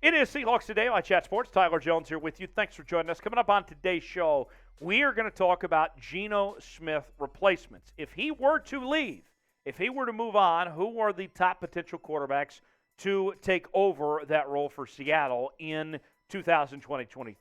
It is Seahawks Today on Chat Sports. Tyler Jones here with you. Thanks for joining us. Coming up on today's show, we are going to talk about Geno Smith replacements. If he were to leave, if he were to move on, who are the top potential quarterbacks to take over that role for Seattle in 2020-23?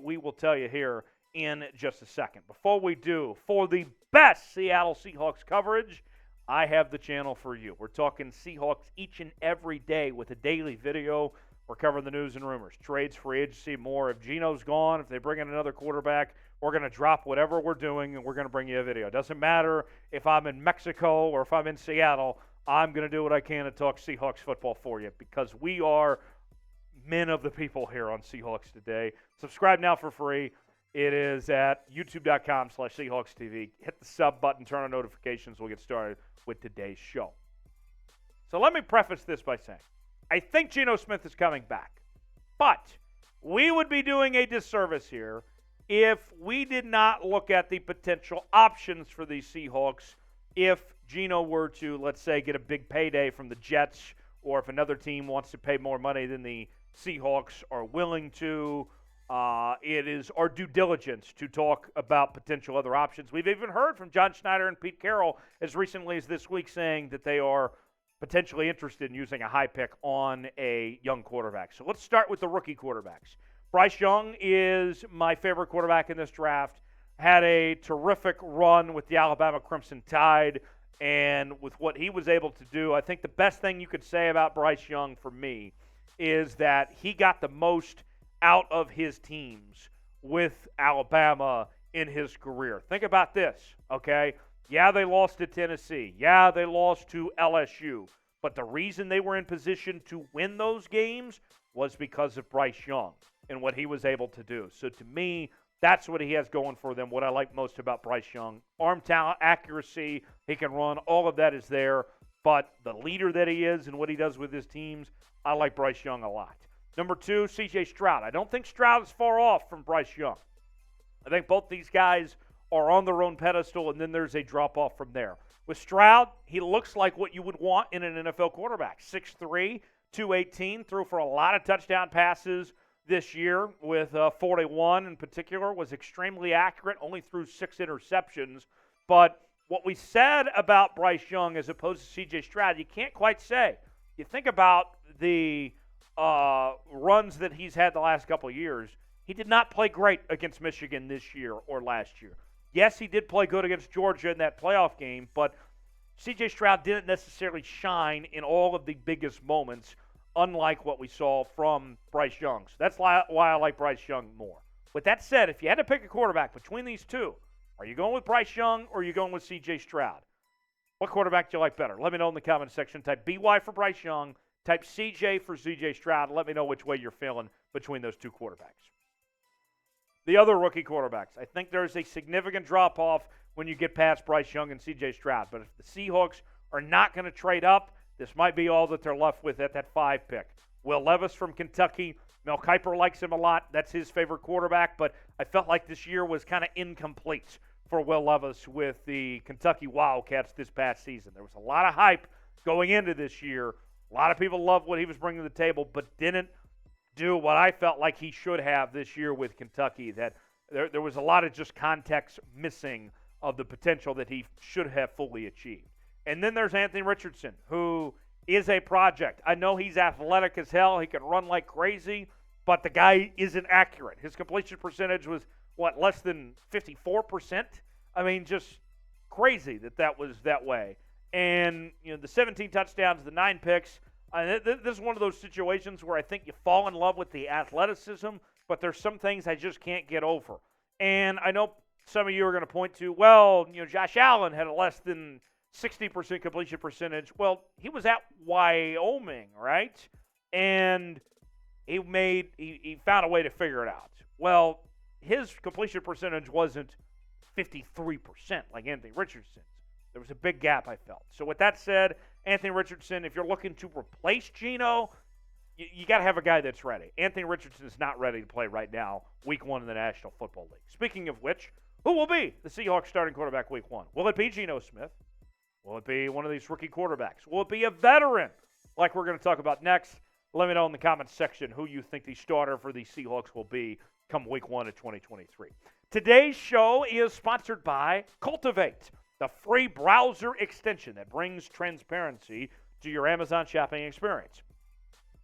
We will tell you here in just a second. Before we do, for the best Seattle Seahawks coverage, I have the channel for you. We're talking Seahawks each and every day with a daily video. We're covering the news and rumors, trades, free agency, more. If Geno's gone, if they bring in another quarterback, we're going to drop whatever we're doing, and we're going to bring you a video. It doesn't matter if I'm in Mexico or if I'm in Seattle. I'm going to do what I can to talk Seahawks football for you because we are men of the people here on Seahawks Today. Subscribe now for free. It is at youtube.com/SeahawksTV. Hit the sub button, turn on notifications. We'll get started with today's show. So let me preface this by saying, I think Geno Smith is coming back. But we would be doing a disservice here if we did not look at the potential options for these Seahawks if Geno were to, let's say, get a big payday from the Jets, or if another team wants to pay more money than the Seahawks are willing to. It is our due diligence to talk about potential other options. We've even heard from John Schneider and Pete Carroll as recently as this week saying that they are potentially interested in using a high pick on a young quarterback. So let's start with the rookie quarterbacks. Bryce Young is my favorite quarterback in this draft. Had a terrific run with the Alabama Crimson Tide, and with what he was able to do, I think the best thing you could say about Bryce Young for me is that he got the most out of his teams with Alabama in his career. Think about this, okay? Yeah, they lost to Tennessee. Yeah, they lost to LSU. But the reason they were in position to win those games was because of Bryce Young and what he was able to do. So to me, that's what he has going for them, what I like most about Bryce Young. Arm talent, accuracy, he can run, all of that is there. But the leader that he is and what he does with his teams, I like Bryce Young a lot. Number 2, C.J. Stroud. I don't think Stroud is far off from Bryce Young. I think both these guys are on their own pedestal, and then there's a drop-off from there. With Stroud, he looks like what you would want in an NFL quarterback. 6'3", 218, threw for a lot of touchdown passes this year with 41 in particular, was extremely accurate, only threw 6 interceptions. But what we said about Bryce Young as opposed to C.J. Stroud, you can't quite say. You think about the runs that he's had the last couple of years, he did not play great against Michigan this year or last year. Yes, he did play good against Georgia in that playoff game, but C.J. Stroud didn't necessarily shine in all of the biggest moments, unlike what we saw from Bryce Young. So that's why I like Bryce Young more. With that said, if you had to pick a quarterback between these two, are you going with Bryce Young or are you going with C.J. Stroud? What quarterback do you like better? Let me know in the comment section. Type BY for Bryce Young, type CJ for C.J. Stroud. Let me know which way you're feeling between those two quarterbacks. The other rookie quarterbacks, I think there's a significant drop-off when you get past Bryce Young and C.J. Stroud. But if the Seahawks are not going to trade up, this might be all that they're left with at that 5 pick. Will Levis from Kentucky. Mel Kiper likes him a lot. That's his favorite quarterback. But I felt like this year was kind of incomplete for Will Levis with the Kentucky Wildcats this past season. There was a lot of hype going into this year. A lot of people loved what he was bringing to the table, but didn't do what I felt like he should have this year with Kentucky, that there was a lot of just context missing of the potential that he should have fully achieved. And then there's Anthony Richardson, who is a project. I know he's athletic as hell. He can run like crazy, but the guy isn't accurate. His completion percentage was, less than 54%? I mean, just crazy that was that way. And, the 17 touchdowns, the 9 picks, this is one of those situations where I think you fall in love with the athleticism, but there's some things I just can't get over. And I know some of you are going to point to, Josh Allen had a less than 60% completion percentage. Well, he was at Wyoming, right? And he found a way to figure it out. Well, his completion percentage wasn't 53% like Anthony Richardson's. There was a big gap, I felt. So with that said, Anthony Richardson, if you're looking to replace Geno, you got to have a guy that's ready. Anthony Richardson is not ready to play right now, week 1 in the National Football League. Speaking of which, who will be the Seahawks starting quarterback week 1? Will it be Geno Smith? Will it be one of these rookie quarterbacks? Will it be a veteran like we're going to talk about next? Let me know in the comments section who you think the starter for the Seahawks will be come week 1 of 2023. Today's show is sponsored by Cultivate, the free browser extension that brings transparency to your Amazon shopping experience.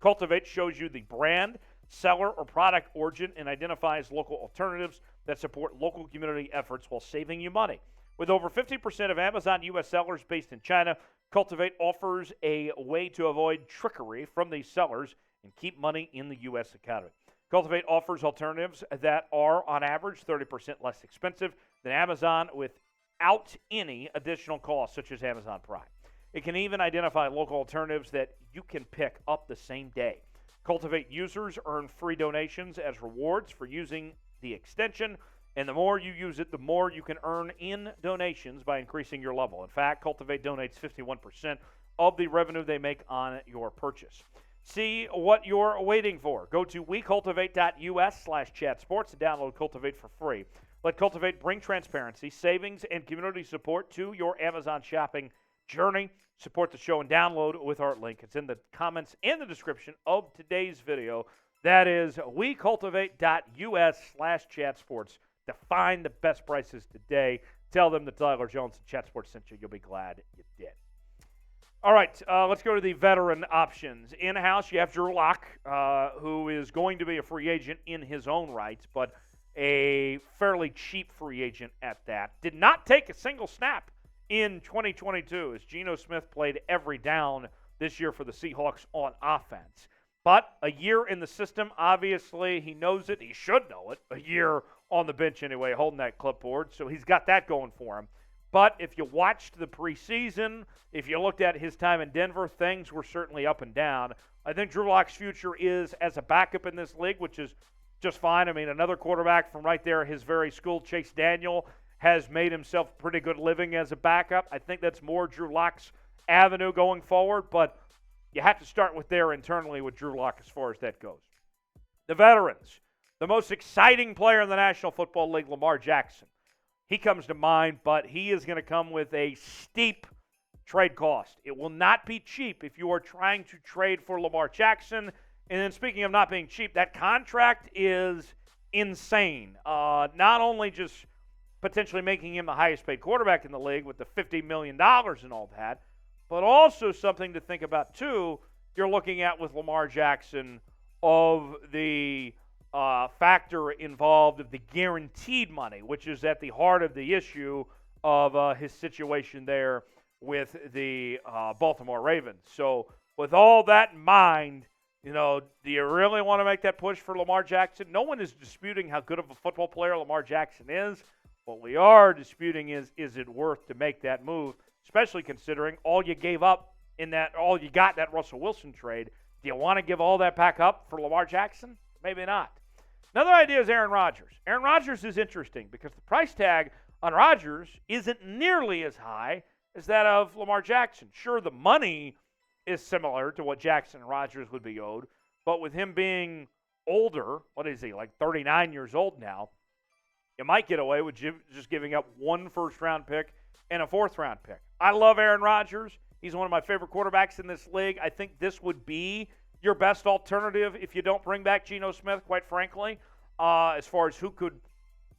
Cultivate shows you the brand, seller, or product origin and identifies local alternatives that support local community efforts while saving you money. With over 50% of Amazon U.S. sellers based in China, Cultivate offers a way to avoid trickery from these sellers and keep money in the U.S. economy. Cultivate offers alternatives that are, on average, 30% less expensive than Amazon without any additional costs, such as Amazon Prime. It can even identify local alternatives that you can pick up the same day. Cultivate users earn free donations as rewards for using the extension, and the more you use it, the more you can earn in donations by increasing your level. In fact, Cultivate donates 51% of the revenue they make on your purchase. See what you're waiting for. Go to wecultivate.us/chatsports and download Cultivate for free. Let Cultivate bring transparency, savings, and community support to your Amazon shopping journey. Support the show and download with our link. It's in the comments and the description of today's video. That is wecultivate.us/chatsports to find the best prices today. Tell them that Tyler Jones and Chat Sports sent you. You'll be glad you did. All right, let's go to the veteran options. In-house, you have Drew Lock, who is going to be a free agent in his own right, but a fairly cheap free agent at that. Did not take a single snap in 2022 as Geno Smith played every down this year for the Seahawks on offense. But a year in the system, obviously he knows it. He should know it. A year on the bench anyway, holding that clipboard. So he's got that going for him. But if you watched the preseason, if you looked at his time in Denver, things were certainly up and down. I think Drew Lock's future is as a backup in this league, which is just fine. I mean, another quarterback from right there, his very school, Chase Daniel, has made himself a pretty good living as a backup. I think that's more Drew Lock's avenue going forward, but you have to start with there internally with Drew Lock as far as that goes. The veterans, the most exciting player in the National Football League, Lamar Jackson. He comes to mind, but he is going to come with a steep trade cost. It will not be cheap if you are trying to trade for Lamar Jackson. And then speaking of not being cheap, that contract is insane. Not only just potentially making him the highest paid quarterback in the league with the $50 million and all that, but also something to think about, too, you're looking at with Lamar Jackson of the factor involved of the guaranteed money, which is at the heart of the issue of his situation there with the Baltimore Ravens. So with all that in mind, you know, do you really want to make that push for Lamar Jackson? No one is disputing how good of a football player Lamar Jackson is. What we are disputing is it worth to make that move, especially considering all you gave up in that, all you got that Russell Wilson trade. Do you want to give all that back up for Lamar Jackson? Maybe not. Another idea is Aaron Rodgers. Aaron Rodgers is interesting because the price tag on Rodgers isn't nearly as high as that of Lamar Jackson. Sure, the money is similar to what Jackson and Rodgers would be owed, but with him being older, what is he, like 39 years old now, you might get away with just giving up one first-round pick and a fourth-round pick. I love Aaron Rodgers. He's one of my favorite quarterbacks in this league. I think this would be your best alternative if you don't bring back Geno Smith, quite frankly, as far as who could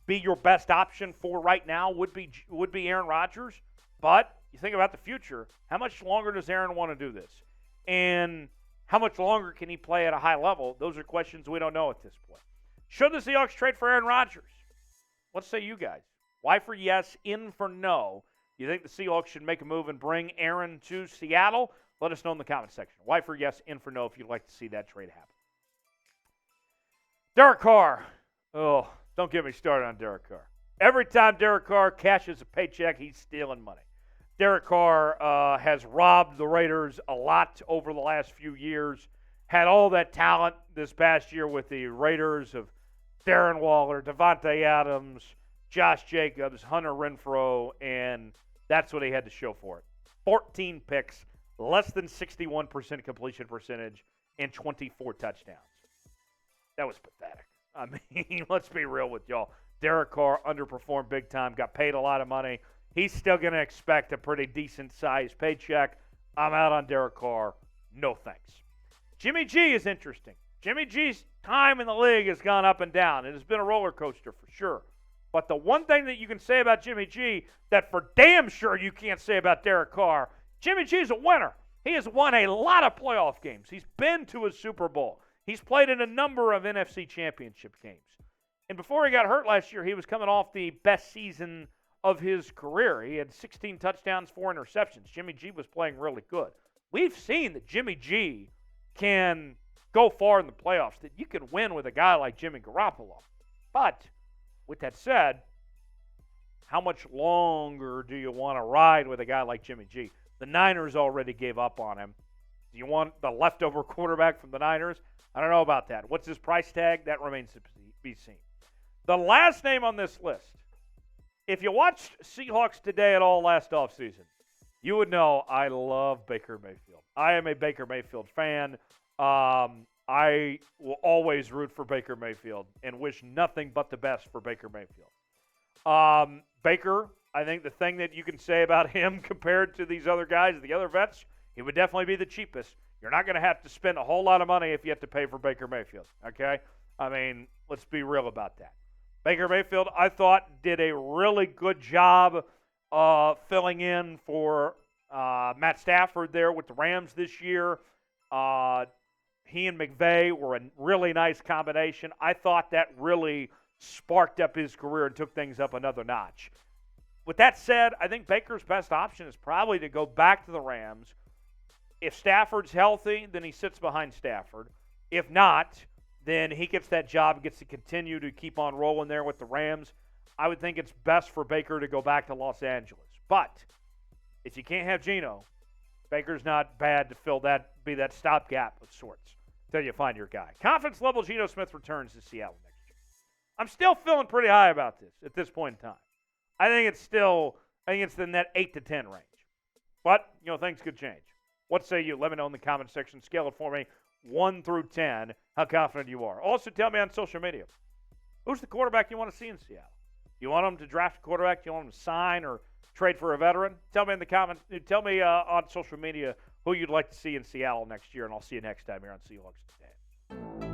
be your best option for right now would be Aaron Rodgers. But you think about the future, how much longer does Aaron want to do this? And how much longer can he play at a high level? Those are questions we don't know at this point. Should the Seahawks trade for Aaron Rodgers? What say you guys? Y for yes, in for no. You think the Seahawks should make a move and bring Aaron to Seattle? Let us know in the comment section. Y for yes, in for no if you'd like to see that trade happen. Derek Carr. Oh, don't get me started on Derek Carr. Every time Derek Carr cashes a paycheck, he's stealing money. Derek Carr has robbed the Raiders a lot over the last few years. Had all that talent this past year with the Raiders of Darren Waller, Devontae Adams, Josh Jacobs, Hunter Renfrow, and that's what he had to show for it. 14 picks, less than 61% completion percentage, and 24 touchdowns. That was pathetic. I mean, let's be real with y'all. Derek Carr underperformed big time, got paid a lot of money. He's still going to expect a pretty decent-sized paycheck. I'm out on Derek Carr. No thanks. Jimmy G is interesting. Jimmy G's time in the league has gone up and down. It has been a roller coaster for sure. But the one thing that you can say about Jimmy G that for damn sure you can't say about Derek Carr, Jimmy G's a winner. He has won a lot of playoff games. He's been to a Super Bowl. He's played in a number of NFC championship games. And before he got hurt last year, he was coming off the best season of his career. He had 16 touchdowns, 4 interceptions. Jimmy G was playing really good. We've seen that Jimmy G can go far in the playoffs, that you can win with a guy like Jimmy Garoppolo. But with that said, how much longer do you want to ride with a guy like Jimmy G? The Niners already gave up on him. Do you want the leftover quarterback from the Niners? I don't know about that. What's his price tag? That remains to be seen. The last name on this list, if you watched Seahawks Today at all last offseason, you would know I love Baker Mayfield. I am a Baker Mayfield fan. I will always root for Baker Mayfield and wish nothing but the best for Baker Mayfield. Baker, I think the thing that you can say about him compared to these other guys, the other vets, he would definitely be the cheapest. You're not going to have to spend a whole lot of money if you have to pay for Baker Mayfield, okay? I mean, let's be real about that. Baker Mayfield, I thought, did a really good job filling in for Matt Stafford there with the Rams this year. He and McVay were a really nice combination. I thought that really sparked up his career and took things up another notch. With that said, I think Baker's best option is probably to go back to the Rams. If Stafford's healthy, then he sits behind Stafford. If not, then he gets that job, gets to continue to keep on rolling there with the Rams. I would think it's best for Baker to go back to Los Angeles. But if you can't have Geno, Baker's not bad to fill that, be that stopgap of sorts until you find your guy. Confidence level, Geno Smith returns to Seattle next year. I'm still feeling pretty high about this at this point in time. I think it's in that 8 to 10 range. But, things could change. What say you? Let me know in the comment section. Scale it for me, 1 through 10, how confident you are. Also, tell me on social media, who's the quarterback you want to see in Seattle? You want them to draft a quarterback? You want them to sign or trade for a veteran? Tell me in the comments. Tell me on social media who you'd like to see in Seattle next year, and I'll see you next time here on Seahawks Today.